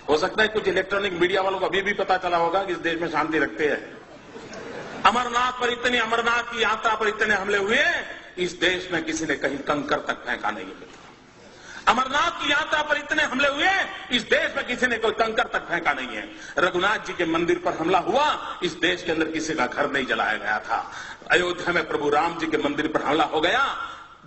हो सकता है कुछ इलेक्ट्रॉनिक मीडिया वालों को अभी भी पता चला होगा कि इस देश में शांति रखते हैं। अमरनाथ की यात्रा पर इतने हमले हुए, इस देश में किसी ने कहीं कंकर तक फेंका नहीं है मित्रों। अमरनाथ की यात्रा पर इतने हमले हुए, इस देश में किसी ने कोई कंकर तक फेंका नहीं है। रघुनाथ जी के मंदिर पर हमला हुआ, इस देश के अंदर किसी का घर नहीं जलाया गया था। अयोध्या में प्रभु राम जी के मंदिर पर हमला हो गया,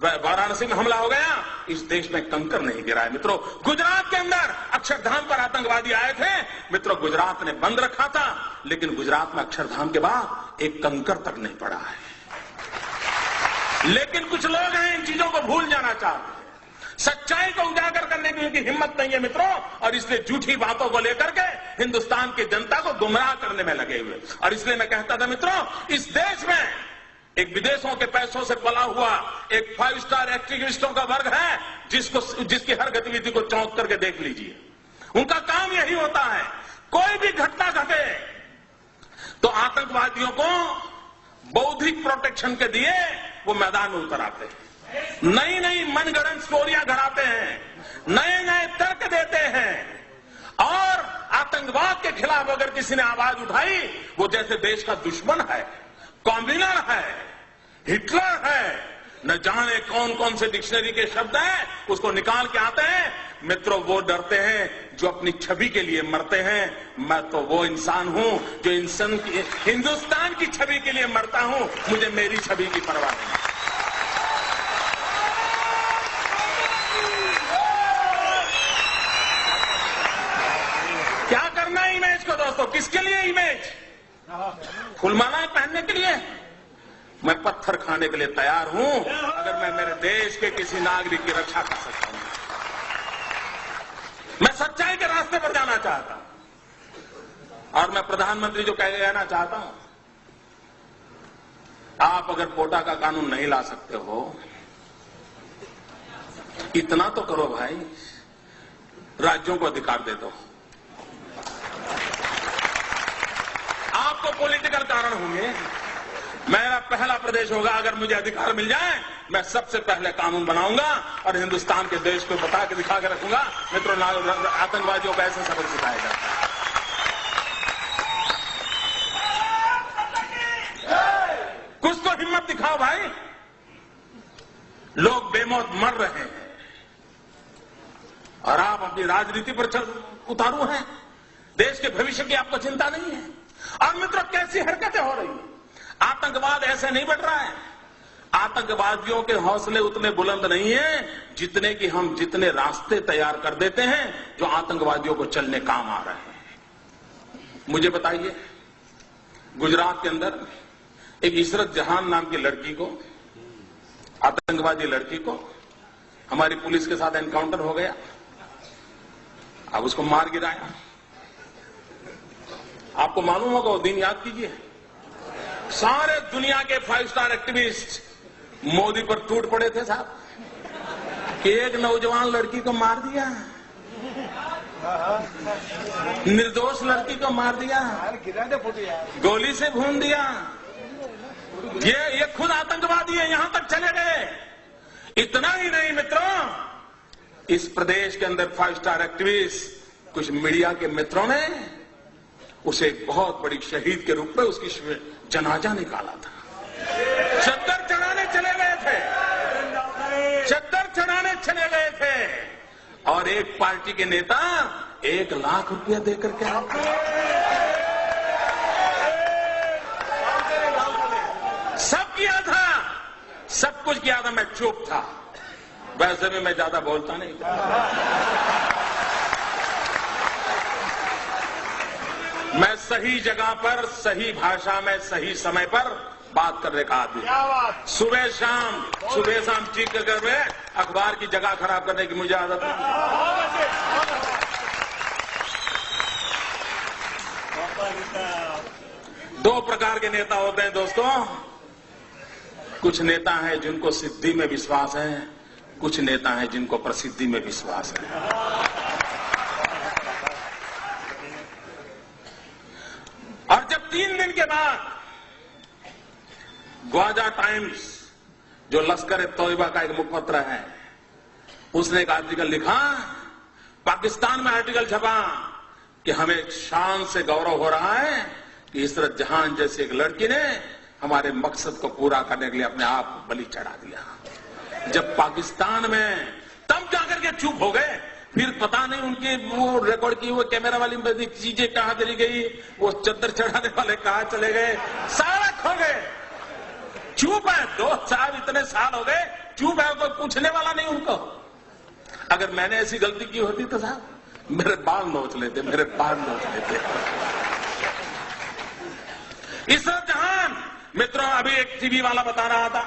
वाराणसी में हमला हो गया, इस देश में कंकर नहीं गिरा है मित्रों। गुजरात के अंदर अक्षरधाम पर आतंकवादी आए थे मित्रों, गुजरात ने बंद रखा था, लेकिन गुजरात में अक्षरधाम के बाद एक कंकर तक नहीं पड़ा है। लेकिन कुछ लोग हैं इन चीजों को भूल जाना चाहते हैं, सच्चाई को उजागर करने की उनकी हिम्मत नहीं है मित्रों, और इसलिए झूठी बातों को लेकर के हिंदुस्तान की जनता को गुमराह करने में लगे हुए। और इसलिए मैं कहता था मित्रों, इस देश में एक विदेशों के पैसों से पला हुआ एक 5 स्टार एक्टिविस्टों का वर्ग है, जिसकी हर गतिविधि को चौंक करके देख लीजिए। उनका काम यही होता है, कोई भी घटना घटे तो आतंकवादियों को बौद्धिक प्रोटेक्शन के दिए वो मैदान में उतर आते हैं, नई नई मनगढ़ंत स्टोरियां गढ़ाते हैं, नए नए तर्क देते हैं, और आतंकवाद के खिलाफ अगर किसी ने आवाज उठाई, वो जैसे देश का दुश्मन है, कॉम्बिनर है, हिटलर है, न जाने कौन कौन से डिक्शनरी के शब्द हैं, उसको निकाल के आते हैं मित्रों। वो डरते हैं जो अपनी छवि के लिए मरते हैं। मैं तो वो इंसान हूं जो हिंदुस्तान की छवि के लिए मरता हूं, मुझे मेरी छवि की परवाह नहीं। क्या करना है इमेज को दोस्तों, किसके लिए इमेज? फुलमालाएं पहनने के लिए? मैं पत्थर खाने के लिए तैयार हूं अगर मैं मेरे देश के किसी नागरिक की रक्षा कर सकता हूं। मैं सच्चाई के रास्ते पर जाना चाहता हूं, और मैं प्रधानमंत्री जो कहना चाहता हूं, आप अगर कोटा का कानून नहीं ला सकते हो, इतना तो करो भाई, राज्यों को अधिकार दे दो। आपको पॉलिटिकल कारण होंगे, मेरा पहला प्रदेश होगा, अगर मुझे अधिकार मिल जाए मैं सबसे पहले कानून बनाऊंगा और हिंदुस्तान के देश को बता के दिखा के रखूंगा मित्रों, आतंकवादियों को ऐसे सबक सिखाया जाता है। कुछ तो हिम्मत दिखाओ भाई, लोग बेमौत मर रहे हैं और आप अपनी राजनीति पर उतारू हैं, देश के भविष्य की आपको चिंता नहीं है। और मित्रों, कैसी हरकतें हो रही हैं, आतंकवाद ऐसे नहीं बढ़ रहा है, आतंकवादियों के हौसले उतने बुलंद नहीं है जितने रास्ते तैयार कर देते हैं जो आतंकवादियों को चलने काम आ रहे हैं। मुझे बताइए, गुजरात के अंदर एक इशरत जहान नाम की लड़की को, आतंकवादी लड़की को, हमारी पुलिस के साथ एनकाउंटर हो गया, अब उसको मार गिराया। आपको मालूम होगा वो दिन, याद कीजिए, सारे दुनिया के 5 स्टार एक्टिविस्ट मोदी पर टूट पड़े थे साहब कि एक नौजवान लड़की को मार दिया, निर्दोष लड़की को मार दिया, गोली से भून दिया। ये खुद आतंकवादी है, यहां तक चले गए। इतना ही नहीं मित्रों, इस प्रदेश के अंदर 5 स्टार एक्टिविस्ट, कुछ मीडिया के मित्रों ने उसे एक बहुत बड़ी शहीद के रूप में उसकी जनाजा निकाला था। चद्दर चढ़ाने चले गए थे, चद्दर चढ़ाने चले गए थे, और एक पार्टी के नेता 1 लाख रुपया देकर के सब किया था, सब कुछ किया था। मैं चुप था, वैसे भी मैं ज्यादा बोलता नहीं था। मैं सही जगह पर, सही भाषा में, सही समय पर बात करने का आदमी। सुबह शाम चीख कर अखबार की जगह खराब करने की मुझे आदत नहीं। दो प्रकार के नेता होते हैं दोस्तों, कुछ नेता हैं जिनको सिद्धि में विश्वास है, कुछ नेता हैं जिनको प्रसिद्धि में विश्वास है। और जब 3 दिन के बाद ग्वाजा टाइम्स, जो लश्कर ए तोयबा का एक मुखपत्र है, उसने एक आर्टिकल लिखा, पाकिस्तान में आर्टिकल छपा कि हमें शान से गौरव हो रहा है कि इशरत जहां जैसी एक लड़की ने हमारे मकसद को पूरा करने के लिए अपने आप को बलि चढ़ा दिया। जब पाकिस्तान में तब जाकर के चुप हो गए, फिर पता नहीं उनकी वो रिकॉर्ड की वो कैमरा वाली चीजें कहां चली गई, वो चद्दर चढ़ाने वाले कहां चले गए, सारा खो गए। चुप है, 2 साल इतने साल हो गए चुप है, कोई पूछने वाला नहीं उनको। अगर मैंने ऐसी गलती की होती तो साहब मेरे बाल नोच लेते, मेरे बाल नोच लेते। इशरत जहां, मित्रों, अभी एक टीवी वाला बता रहा था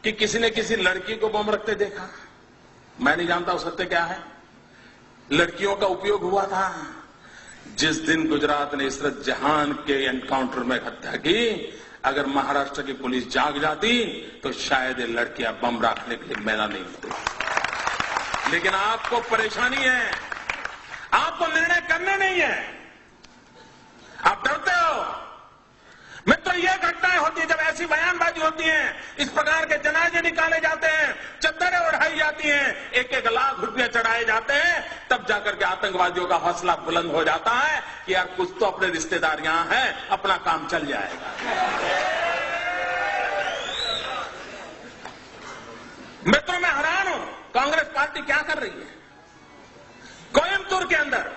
कि किसी ने किसी लड़की को बम रखते देखा। मैं नहीं जानता वो सत्य क्या है। लड़कियों का उपयोग हुआ था। जिस दिन गुजरात ने इशरत जहां के एनकाउंटर में हत्या की, अगर महाराष्ट्र की पुलिस जाग जाती तो शायद ये लड़कियां बम रखने के लिए मैदान नहीं होती। लेकिन आपको परेशानी है, आपको निर्णय करने नहीं है, आप डरते हो। मित्रों, ये घटनाएं होती है जब ऐसी बयानबाजी होती है, इस प्रकार के जनाजे निकाले जाते हैं, चद्दरें उड़ाई जाती हैं, 1-1 लाख रुपया चढ़ाए जाते हैं, तब जाकर के आतंकवादियों का हौसला बुलंद हो जाता है कि यार कुछ तो अपने रिश्तेदार यहां हैं, अपना काम चल जाएगा। मित्रों, मैं हैरान हूं कांग्रेस पार्टी क्या कर रही है। कोयम्बतूर के अंदर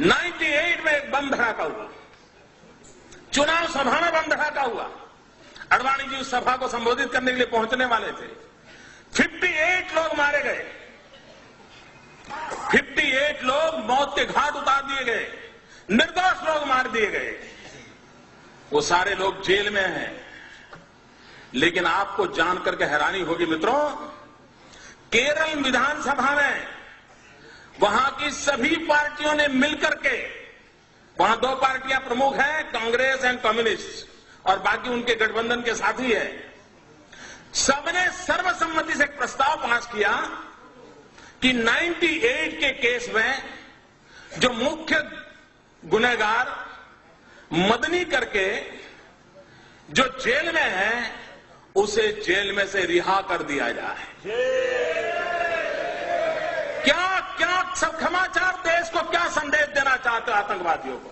98 में एक बम धड़ाका हुआ, चुनाव सभा में बम धड़ाका हुआ। अडवाणी जी उस सभा को संबोधित करने के लिए पहुंचने वाले थे। 58 लोग मारे गए, 58 लोग मौत के घाट उतार दिए गए, निर्दोष लोग मार दिए गए। वो सारे लोग जेल में हैं। लेकिन आपको जानकर के हैरानी होगी मित्रों, केरल विधानसभा में वहां की सभी पार्टियों ने मिलकर के, वहां 2 पार्टियां प्रमुख हैं, कांग्रेस एंड कम्युनिस्ट, और बाकी उनके गठबंधन के साथी है, सबने सर्वसम्मति से एक प्रस्ताव पास किया कि 98 के केस में जो मुख्य गुनहगार मदनी करके जो जेल में है, उसे जेल में से रिहा कर दिया जाए। क्या क्या सब समाचार देश को क्या संदेश देना चाहते हो आतंकवादियों को।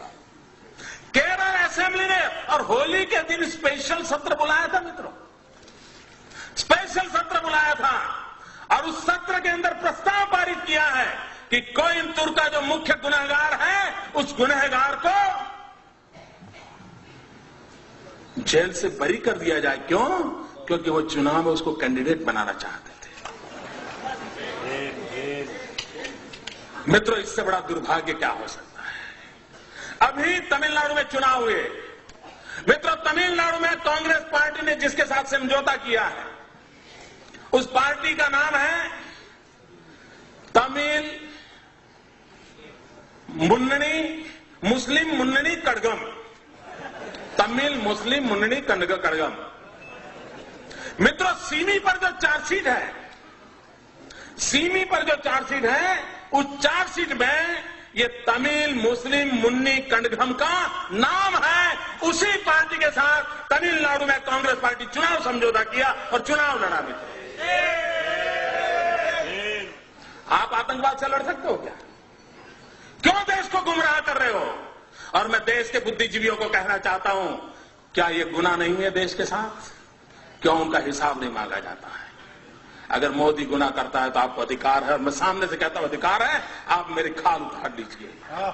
केरल असेंबली ने और होली के दिन स्पेशल सत्र बुलाया था मित्रों, स्पेशल सत्र बुलाया था, और उस सत्र के अंदर प्रस्ताव पारित किया है कि कोयम्बतूर का जो मुख्य गुनहगार है, उस गुनहगार को जेल से बरी कर दिया जाए। क्यों? क्योंकि वो चुनाव में उसको कैंडिडेट बनाना चाहते थे। मित्रों, इससे बड़ा दुर्भाग्य क्या हो सकता है। अभी तमिलनाडु में चुनाव हुए मित्रों, तमिलनाडु में कांग्रेस पार्टी ने जिसके साथ समझौता किया है, उस पार्टी का नाम है तमिल मुस्लिम मुन्नणी कड़गम, तमिल मुस्लिम मुन्नणी कड़गम। मित्रों, सीमी पर जो चार्जशीट है, सीमी पर जो चार्जशीट है, उस चार्जशीट में ये तमिल मुस्लिम मुन्नी कड़गम का नाम है। उसी पार्टी के साथ तमिलनाडु में कांग्रेस पार्टी चुनाव समझौता किया और चुनाव लड़ा। मित्र, आप आतंकवाद से लड़ सकते हो क्या? क्यों देश को गुमराह कर रहे हो? और मैं देश के बुद्धिजीवियों को कहना चाहता हूं, क्या यह गुनाह नहीं है देश के साथ? क्यों उनका हिसाब नहीं मांगा जाता है? अगर मोदी गुनाह करता है तो आपको अधिकार है, और मैं सामने से कहता हूं अधिकार है, आप मेरी खाल उतार लीजिए।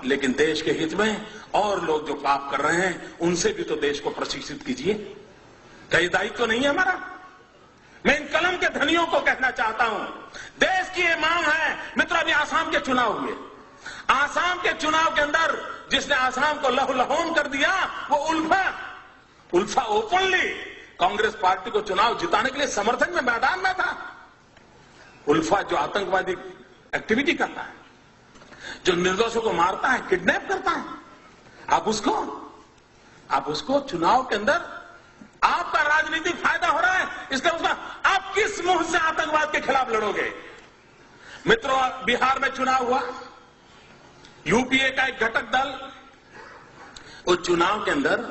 लेकिन देश के हित में और लोग जो पाप कर रहे हैं, उनसे भी तो देश को प्रशिक्षित कीजिए। क्या ये दायित्व नहीं है हमारा? मैं इन कलम के धनियों को कहना चाहता हूं, देश की ये मांग है। मित्रों, अभी आसाम के चुनाव हुए, आसाम के चुनाव के अंदर जिसने आसाम को लहूलुहान कर दिया, वो उल्फा ओपनली कांग्रेस पार्टी को चुनाव जिताने के लिए समर्थन में मैदान में था। उल्फा जो आतंकवादी एक्टिविटी करता है, जो निर्दोषों को मारता है, किडनैप करता है, आप उसको चुनाव के अंदर आपका राजनीतिक फायदा हो रहा है, इसका उसका आप किस मुंह से आतंकवाद के खिलाफ लड़ोगे? मित्रों, बिहार में चुनाव हुआ, यूपीए का एक घटक दल उस चुनाव के अंदर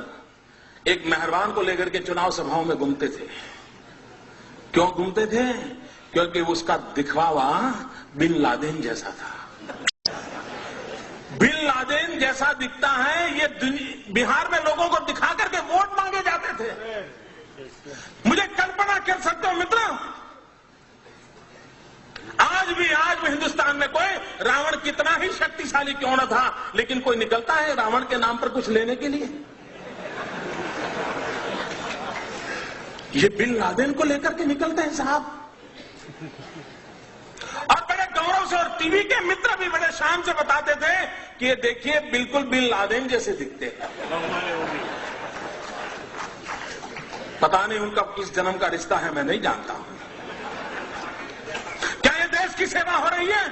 एक मेहरबान को लेकर के चुनाव सभाओं में घूमते थे। क्यों घूमते थे? क्योंकि उसका दिखवावा बिन लादेन जैसा था। बिन लादेन लादेन जैसा दिखता है, ये बिहार में लोगों को दिखा करके वोट मांगे जाते थे। मुझे कल्पना कर सकते हो मित्रों, आज भी हिंदुस्तान में कोई रावण कितना ही शक्तिशाली क्यों न था, लेकिन कोई निकलता है रावण के नाम पर कुछ लेने के लिए। ये बिन लादेन को लेकर के निकलते हैं साहब, और बड़े गौरव से, और टीवी के मित्र भी बड़े शान से बताते थे कि ये देखिए बिल्कुल बिन लादेन जैसे दिखते हैं। पता नहीं उनका किस जन्म का रिश्ता है, मैं नहीं जानता हूं। क्या ये देश की सेवा हो रही है?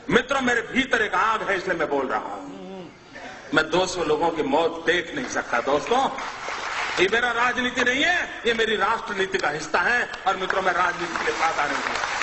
मित्रों, मेरे भीतर एक आग है, इसलिए मैं बोल रहा हूं। मैं 200 लोगों की मौत देख नहीं सकता दोस्तों। ये मेरा राजनीति नहीं है, ये मेरी राष्ट्र नीति का हिस्सा है। और मित्रों, मैं राजनीति के लिए बात आ रही हूं।